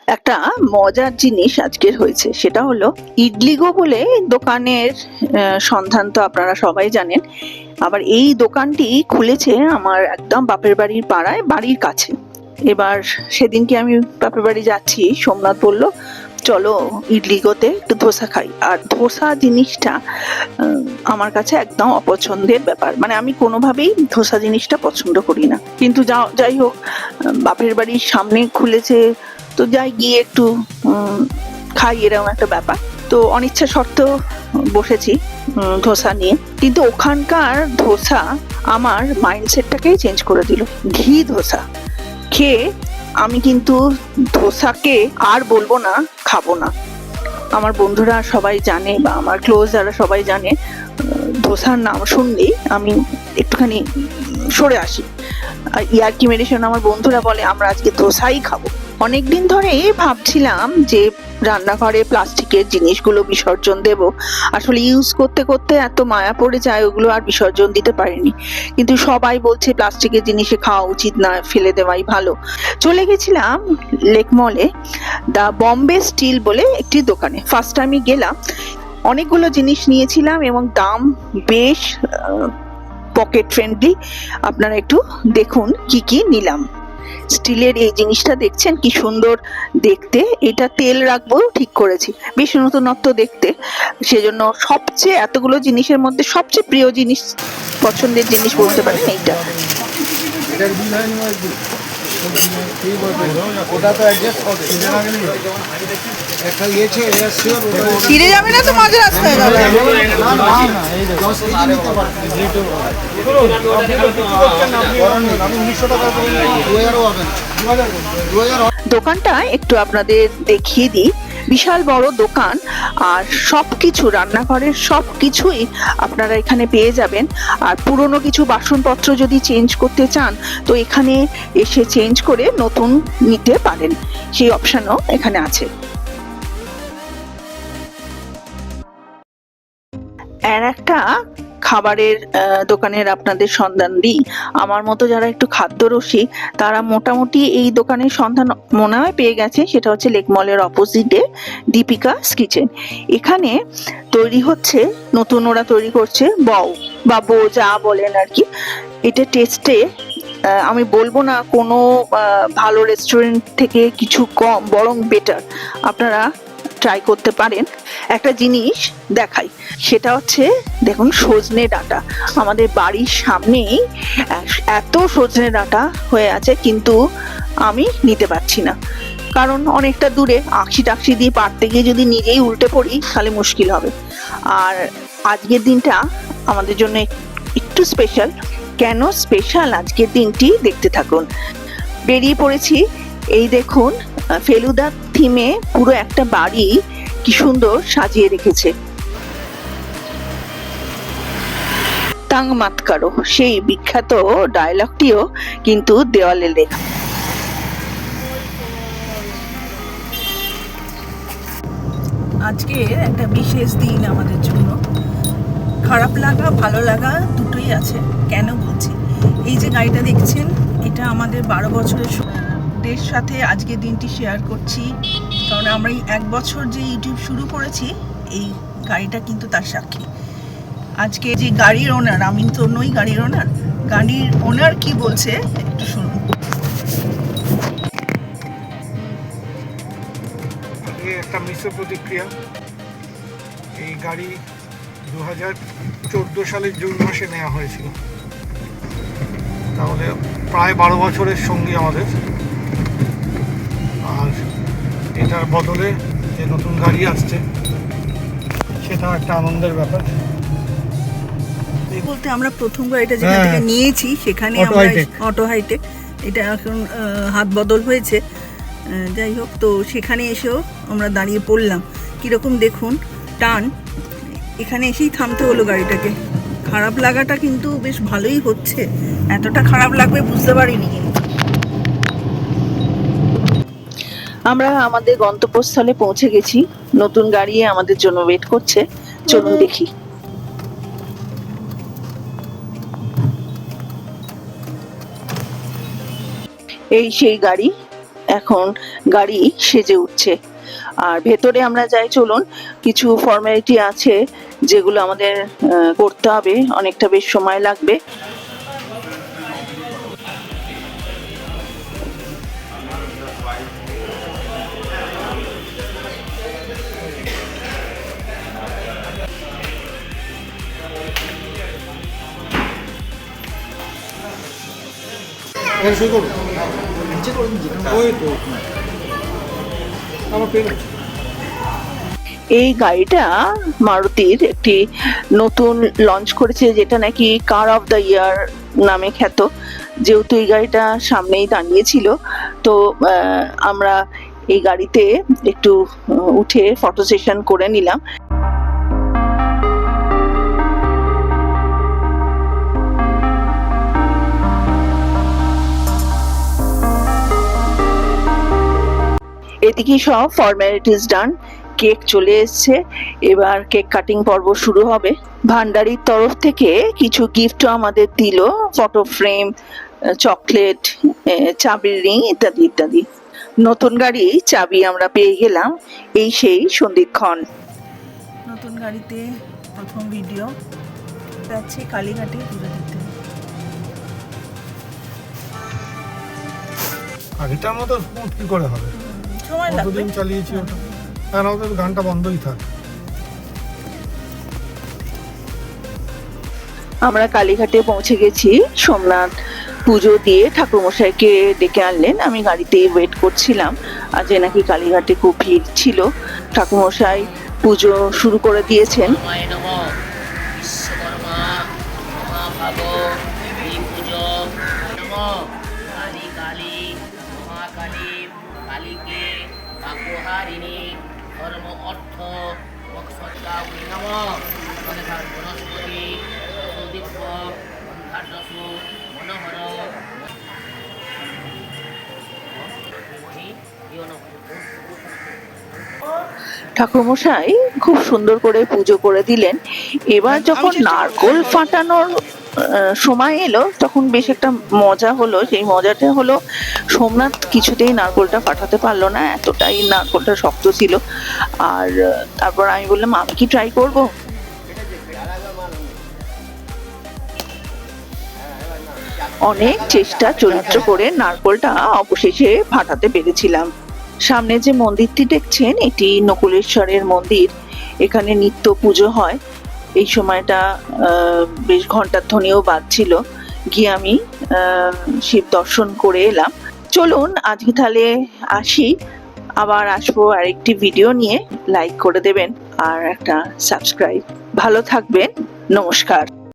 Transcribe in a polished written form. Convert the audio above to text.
একটা মজার জিনিস আজকের হয়েছে, সেটা হলো ইডলিগো বলে দোকানের সন্ধান তো আপনারা সবাই জানেন। আবার এই দোকানটি খুলেছে আমার একদম বাপের বাড়ির পাড়ায়, বাড়ির কাছে। এবার সেদিনকে আমি বাপের বাড়ি যাচ্ছি, সোমনাথ বলল চলো ইডলিগোতে একটু ধোসা খাই। আর ধোসা জিনিসটা আমার কাছে একদম অপছন্দের ব্যাপার, মানে আমি কোনোভাবেই ধোসা জিনিসটা পছন্দ করি না। কিন্তু যাই হোক, বাপের বাড়ির সামনে খুলেছে তো যাই, গিয়ে একটু খাই, এরকম একটা ব্যাপার। তো অনিচ্ছা সত্ত্বেও বসেছি ধোসা নিয়ে। কিন্তু ওখানকার ধোসা আমার মাইন্ডসেটটাকেই চেঞ্জ করে দিল। ঘি ধোসা খেয়ে আমি কিন্তু ধোসাকে আর বলবো না খাবো না। আমার বন্ধুরা সবাই জানে বা আমার ক্লোজ যারা সবাই জানে, ধোসার নাম শুনলেই আমি একটুখানি সরে আসি। ইয়ার্কি মেডিসিন আমার বন্ধুরা বলে আমরা আজকে ধোসাই খাবো। অনেকদিন ধরে ভাবছিলাম যে রান্নাঘরে প্লাস্টিকের জিনিসগুলো বিসর্জন দেব, আসলে ইউজ করতে করতে এত মায়া পড়ে যায় ওগুলো আর বিসর্জন দিতে পারিনি। কিন্তু সবাই বলছে প্লাস্টিকের জিনিসে খাওয়া উচিত না, ফেলে দেওয়াই ভালো। চলে গেছিলাম লেক মলে দা বম্বে স্টিল বলে একটি দোকানে। ফার্স্ট টাইমে গেলাম, অনেকগুলো জিনিস নিয়েছিলাম এবং দাম বেশ পকেট ফ্রেন্ডলি। আপনারা একটু দেখুন কি কি নিলাম। স্টিলের এই জিনিসটা দেখছেন কি সুন্দর দেখতে, এটা তেল রাখবো ঠিক করেছি, বেশ নতুনত্ব দেখতে। সেজন্য সবচেয়ে এতগুলো জিনিসের মধ্যে সবচেয়ে প্রিয় জিনিস, পছন্দের জিনিস বলতে পারেন এইটা। ফিরে যাবে না তো মাঝে রাস্তায় যাবে। দোকানটা একটু আপনাদের দেখিয়ে দিই। বিশাল বড় দোকান, আর সবকিছু রান্নাঘরের সবকিছুই আপনারা এখানে পেয়ে যাবেন। আর পুরনো কিছু বাসনপত্র যদি চেঞ্জ করতে চান তো এখানে এসে চেঞ্জ করে নতুন নিতে পারেন, সেই অপশনও এখানে আছে। আর একটা খাবারের দোকানের আপনাদের সন্ধান দিই। আমার মতো যারা একটু খাদ্যরসিক তারা মোটামুটি এই দোকানের সন্ধান মনে হয় পেয়ে গেছে। সেটা হচ্ছে লেক মলের অপোজিটে দীপিকাস কিচেন। এখানে তৈরি হচ্ছে, নতুন ওরা তৈরি করছে বউ বা বো যা বলেন আর কি। এটা টেস্টে আমি বলবো না কোনো ভালো রেস্টুরেন্ট থেকে কিছু কম, বরং বেটার। আপনারা ট্রাই করতে পারেন। একটা জিনিস দেখাই, সেটা হচ্ছে দেখুন সজনে ডাঁটা। আমাদের বাড়ির সামনেই এত সজনে ডাঁটা হয়ে আছে, কিন্তু আমি নিতে পারছি না, কারণ অনেকটা দূরে। আঁকশি টাকশি দিয়ে পারতে গিয়ে যদি নিজেই উল্টে পড়ি তাহলে মুশকিল হবে। আর আজকের দিনটা আমাদের জন্য একটু স্পেশাল। কেন স্পেশাল আজকের দিনটি দেখতে থাকুন। বেরিয়ে পড়েছি, এই দেখুন ফেলুদা থিমে পুরো একটা বাড়ি কি সুন্দর সাজিয়ে রেখেছে। তাং মাত কারো, সেই বিখ্যাত ডায়লগটিও কিন্তু দেওয়ালে লেখা। আজকে একটা বিশেষ দিন আমাদের জন্য। খারাপ লাগা ভালো লাগা দুটোই আছে। কেন বলছি, এই যে গাড়িটা দেখছেন, এটা আমাদের 12 বছরের দের সাথে আজকের দিনটি শেয়ার করছি। কারণ আমরা এই 1 বছর যে ইউটিউব শুরু করেছি, এই গাড়িটা কিন্তু তার সাক্ষী। আজকে যে গাড়ির ওনার, আমি তো নই গাড়ির ওনার, গাড়ির ওনার কি বলছে একটু শুনুন। একটা মিশ্র প্রতিক্রিয়া। এই গাড়ি 2014 সালের জুন মাসে নেওয়া হয়েছিল, তাহলে প্রায় 12 বছরের সঙ্গী আমাদের। আর এটার বদলে যে নতুন গাড়ি আসছে সেটা একটা আনন্দের ব্যাপার। বলতে আমরা প্রথম গাড়িটা যেখান থেকে নিয়েছি সেখানে আমরা অটো হাইটেক, এটা এখন হাত বদল হয়েছে। যাই হোক, তো সেখানে এসেও আমরা দাঁড়িয়ে পড়লাম। কীরকম দেখুন টান, এখানে এসেই থামতে হলো গাড়িটাকে। খারাপ লাগাটা কিন্তু বেশ ভালোই হচ্ছে, এতটা খারাপ লাগবে বুঝতে পারিনি। আমরা আমাদের গন্তব্যস্থলে পৌঁছে গেছি, নতুন গাড়ি আমাদের জন্য ওয়েট করছে। চলুন দেখি। এই সেই গাড়ি, এখন গাড়ি সেজে উঠছে। আর ভেতরে আমরা যাই, চলুন। কিছু ফর্মালিটি আছে যেগুলো আমাদের করতে হবে, অনেকটা বেশ সময় লাগবে। এই গাড়িটা মারুতির একটি নতুন লঞ্চ করেছে, যেটা নাকি কার অফ দ্য ইয়ার নামে খ্যাত। যেহেতু এই গাড়িটা সামনেই দাঁড়িয়েছিল, তো আমরা এই গাড়িতে একটু উঠে ফটো সেশন করে নিলাম। এদিকে সব ফর্মালিটিস ডান, কেক চলে এসছে, এবার কেক কাটিং পর্ব শুরু হবে। ভান্ডারির তরফ থেকে কিছু গিফটও আমাদের দিল, ফটো ফ্রেম, চকলেট, চাবির রিং ইত্যাদি ইত্যাদি। নতুন গাড়ি চাবি আমরা পেয়ে গেলাম, এই সেই সন্ধিক্ষণ। নতুন গাড়িতে প্রথম ভিডিও যাচ্ছে কালীঘাটে পুজো দিতে। আগেটার মতো স্মুথ কি করে হবে? সময় লাগবে। কতদিন চালিয়েছি ওটা, আর আমাদের গানটা বন্ধই থাক। আমরা কালীঘাটে পৌঁছে গেছি। সোমনাথ পুজো দিয়ে ঠাকুরমশাইকে ডেকে আনলেন, আমি গাড়িতেই ওয়েট করছিলাম। আজ নাকি কালীঘাটে খুব ভিড় ছিল। ঠাকুরমশাই পুজো শুরু করে দিয়েছেন। রামায় নমঃ। বিশ্বকর্মা মহাভাগ এই পুজো নমঃ। কালী কালী মহাকালী কালীকে কাকুহারিণী ধর্ম অর্থ মোক্ষদায়িনী নমঃ। মনসার বনস্পতি সুদীপ্ত গন্ধাঢ্যসু মনোহর মহি ইয় নমঃ। ঠাকুরমশাই খুব সুন্দর করে পুজো করে দিলেন। এবার যখন নারকোল ফাটানোর সময় এলো, তখন বেশ একটা মজা হলো। সেই মজাটা হলো, সোমনাথ কিছুতেই নারকোলটা ফাটাতে পারলো না, এতটাই নারকোলটা শক্ত ছিল। আর তারপর আমি বললাম, আমি কি ট্রাই করব? অনেক চেষ্টা চরিত্র করে নারকোলটা অবশেষে ফাটাতে পেরেছিলাম। সামনে যে মন্দিরটি দেখছেন, এটি নকুলেশ্বরের মন্দির। এখানে নিত্য পুজো হয়। এই সময়টা বেশ ঘন্টার ধ্বনিও বাজছিল। গিয়ে আমি শিব দর্শন করে এলাম। চলুন আজকে তাহলে আসি, আবার আসবো আরেকটি ভিডিও নিয়ে। লাইক করে দেবেন আর একটা সাবস্ক্রাইব। ভালো থাকবেন, নমস্কার।